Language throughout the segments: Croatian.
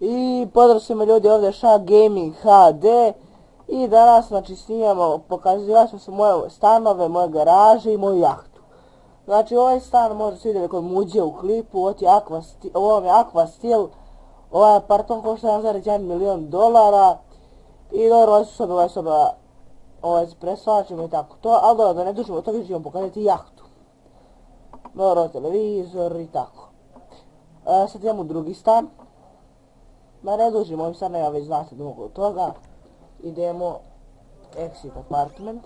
I pozdrav svima ljudi, ovdje Shark Gaming HD. I danas znači snimamo, pokazivat ću se moje stanove, moje garaže i moju jahtu. Znači ovaj stan možda se vidjeli kod Muđe u klipu, ovo je Aqua Steel. Ovaj apartman košta 1,1 milion dolara. I dobro, ovaj soba, ovaj preslačimo i tako to, ali dobro, da ne dužimo to, više ćemo pokazati jahtu. Dobro, televizor i tako. Sad idemo u drugi stan. Ma ne dužimo, ovim sad nema već znate mnogo od toga. Idemo exit apartment.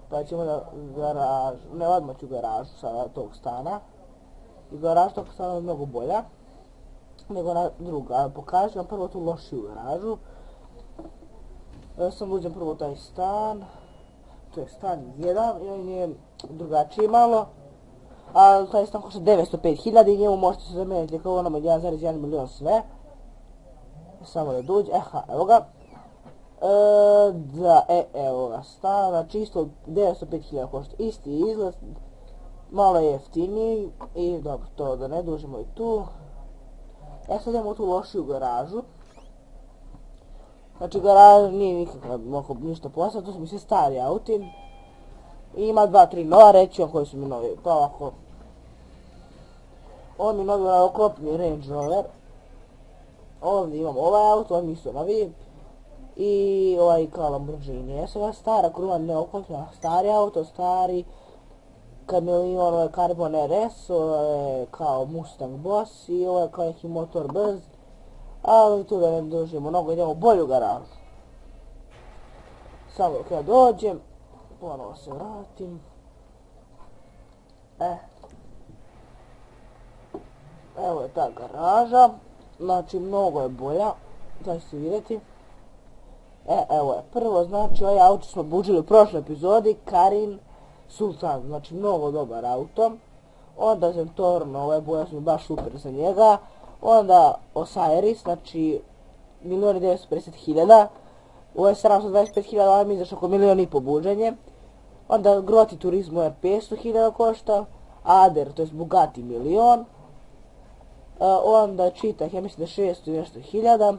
Pa ćemo na garažu, ne odmah ću garažu sada tog stana. I garaž tog stana je mnogo bolja nego na druga. Pokažem vam prvo tu lošiju garažu. Sam uđem prvo taj stan. To je stan 1 i on je drugačiji malo. A taj stan košta 905.000 i njemu možete se zamijeniti kao onom od 1,1 milion sve. Samo da dođe, evo ga. Evo ga stan, znači isto 905.000 košta, isti izgled, malo je jeftiniji i dobro, to da ne dužimo i tu. Sad idemo u tu lošiju garažu. Znači garaža nije ništa posebno, to su mi sve stari auti. I ima 2-3 nova, reći vam koji su mi novi, pa ovako. Ovo mi novi oklopni Range Rover. Ovdje imam ovaj auto, ovo mi isto novi. I ovaj kao Lamborghini, ova stara kruma neoklopna, stari auto, stari kameleon, ovo je Carbon RS, ovo je kao Mustang Boss i ovo je kao neki motor brz. Ali tu da ne dužimo mnogo, idemo u bolju garažu. Samo dok ja dođem, ponovo se vratim. Evo je ta garaža, znači mnogo je bolja, sad ćete vidjeti. Evo je, prvo znači ovaj auto smo buđili u prošloj epizodi, Karin Sultan, znači mnogo dobar auto. Onda Zentorno, ovaj boja su mi baš super za njega. Onda Osiris, znači 1.950.000. Ovo je 725.000, ovaj mi izašao oko 1,5 miliona buđenje. Onda Groti Turismo je 500.000 košta. Ader, to je Bugatti milion. Onda Cheetah, ja mislim da 600 i nešto hiljada.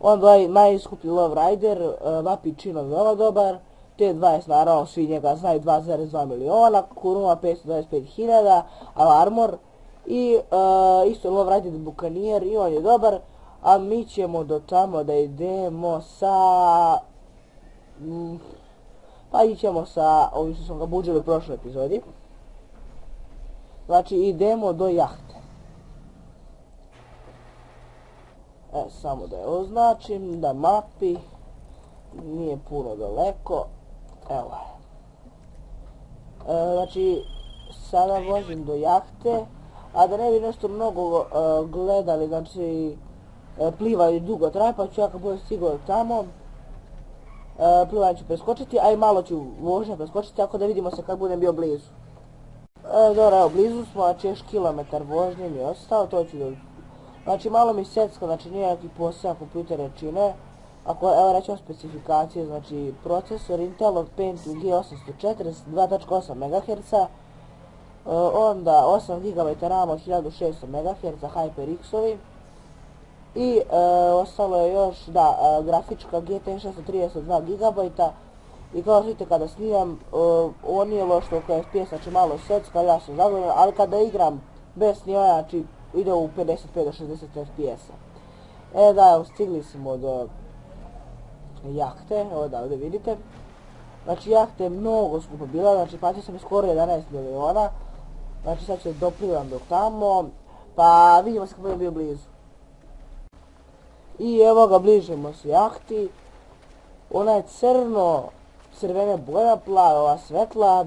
Onda ovaj najskuplji Lowrider, Vapičino veoma dobar. T20 naravno svi njega znaju 2,2 miliona. Kuruma 525.000, Alarmor. I isto Lowrider Buccaneer i on je dobar. A mi ćemo do tamo da idemo sa... Pa ićemo sa ovim što smo ga buđili u prošloj epizodi. Znači idemo do jahte. Samo da je označim, da mapi, nije puno daleko, evo je. Znači, sada vozim do jahte, a da ne bi nešto mnogo gledali, znači, plivanje dugo traje, pa ću ja kad budem stigao tamo, plivanje ću preskočiti, a i malo ću vožnja preskočiti, tako da vidimo se kad budem bio blizu. Dobro, evo, blizu smo, znači još kilometar vožnje mi je ostao, to ću da... Znači malo mi secka, znači nije neki posao kompjutere čine. Evo reći o specifikacije, znači procesor Intelov Pentium G840 2.8 MHz. Onda 8 GB RAM od 1600 MHz HyperX-ovi. I ostalo je još, da, grafička GT 632 GB. I kao što vidite kada snimam, ovo nije loš oko FPS, znači malo secka, ja sam zadovoljan, ali kada igram bez snimanja, znači ide u 55 do 60 FPS-a. Da, evo, stigli smo do jahte, evo da ovdje vidite. Znači jahte je mnogo skupo bila, znači platio sam skoro 11 miliona. Znači sad ću doplivam do tamo, pa vidimo se kako budem bio blizu. I evo ga, bližimo se jahti. Ona je crvene boja, plava, ova svetla.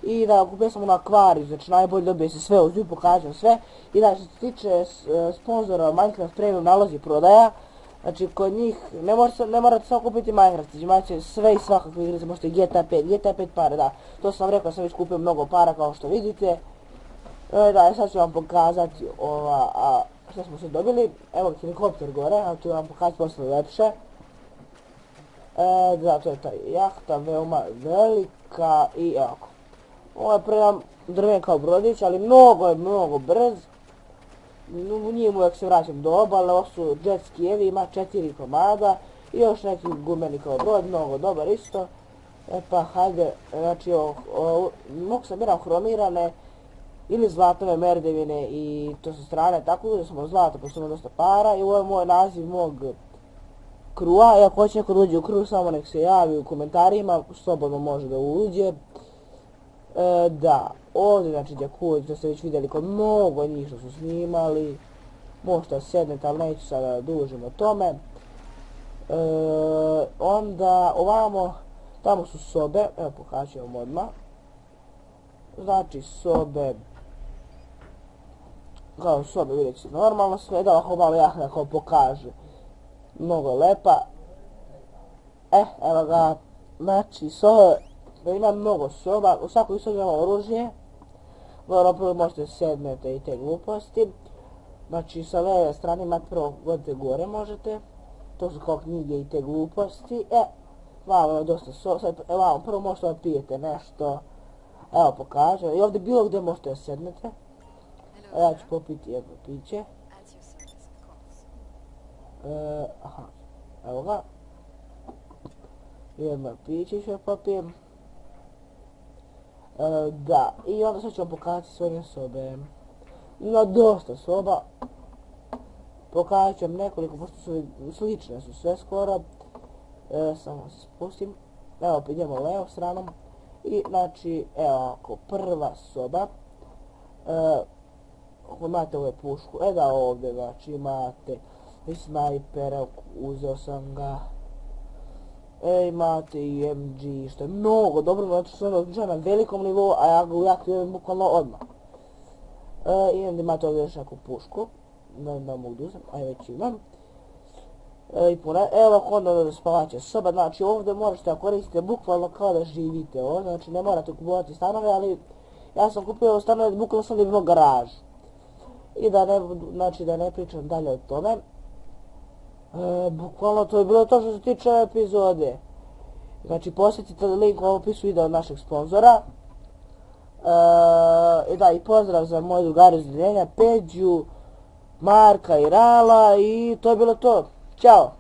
I da kupio sam na akvariju, znači najbolje dobije se sve, uzim pokažem sve. I da što se tiče sponzora Minecraft Premium nalozi prodaja, znači kod njih ne morate samo kupiti Minecraft, znači imate sve i svakakve igrice, možete GTA 5 pare, da. To sam rekao, sam već kupio mnogo para kao što vidite. Da, sad ću vam pokazati što smo se dobili. Evo helikopter gore, a ću vam pokazati posle lepše. Da, to je ta jahta, veoma velika i evo. Ovo je prema drven kao brodić, ali mnogo brz. u njim uvijek se vraćam do obale, ovo su jet skijevi, ima 4 komada i još neki gumeni kao brod, mnogo dobar isto. E pa hajde, znači mogu sam biram hromirane ili zlatove merdevine i to sa strane, tako da smo zlato, pošto ima dosta para i ovo je moj naziv mog krua, i ako hoće neko da uđe u kru, samo nek se javi u komentarima, slobodno može da uđe. Da, ovdje znači jacuzzi, to ste već vidjeli kod mnogo njih što su snimali, možda sednete, ali neću sada da dužim o tome. Onda ovamo, tamo su sobe, evo pokažem vam odmah. Znači sobe, kao sobe vidjet ćete normalno sve, da ovako malo ja nekako pokaže. Mnogo lepa. Evo ga, znači sobe, ima mnogo soba, u svakoj sobi ima oružje. Dobro, prvo možete sednete i te gluposti. Znači sa leve strane imate prvo godite gore možete. To su kao knjige i te gluposti. Vamo je dosta soba, vamo prvo možete da pijete nešto. Evo pokažem, i ovdje bilo gdje možete da sednete. Ja ću popiti jedno piće. Aha, evo ga. Jedno piće ću popijem. Da, i onda sad ću vam pokazati svoje sobe. Ima dosta soba. Pokazat ću vam nekoliko, pošto su slične su sve skoro. Samo se spustim. Evo, idemo levo stranom. I znači, evo ovako, prva soba. Imate ove pušku, da ovdje, znači imate i snajpera, uzeo sam ga. Imate i MG, što je mnogo dobro, znači što je na velikom nivou, a ja ga aktiviram bukvalno odmah. I onda imate ovdje još neku pušku, da mogu da uzem, a već imam. Evo onda spavaća soba, znači ovdje možete da koristite bukvalno kao da živite ovdje, znači ne morate kupovati stanove, ali ja sam kupio stanove, bukvalno sam da imao garažu. I da ne pričam dalje o tome. Bukvalno to je bilo to što se tiče epizode. Znači posjetite link u opisu videa od našeg sponzora. I pozdrav za moje drugare iz Udruženja, Peđu, Marka i Rala, i to je bilo to. Ćao!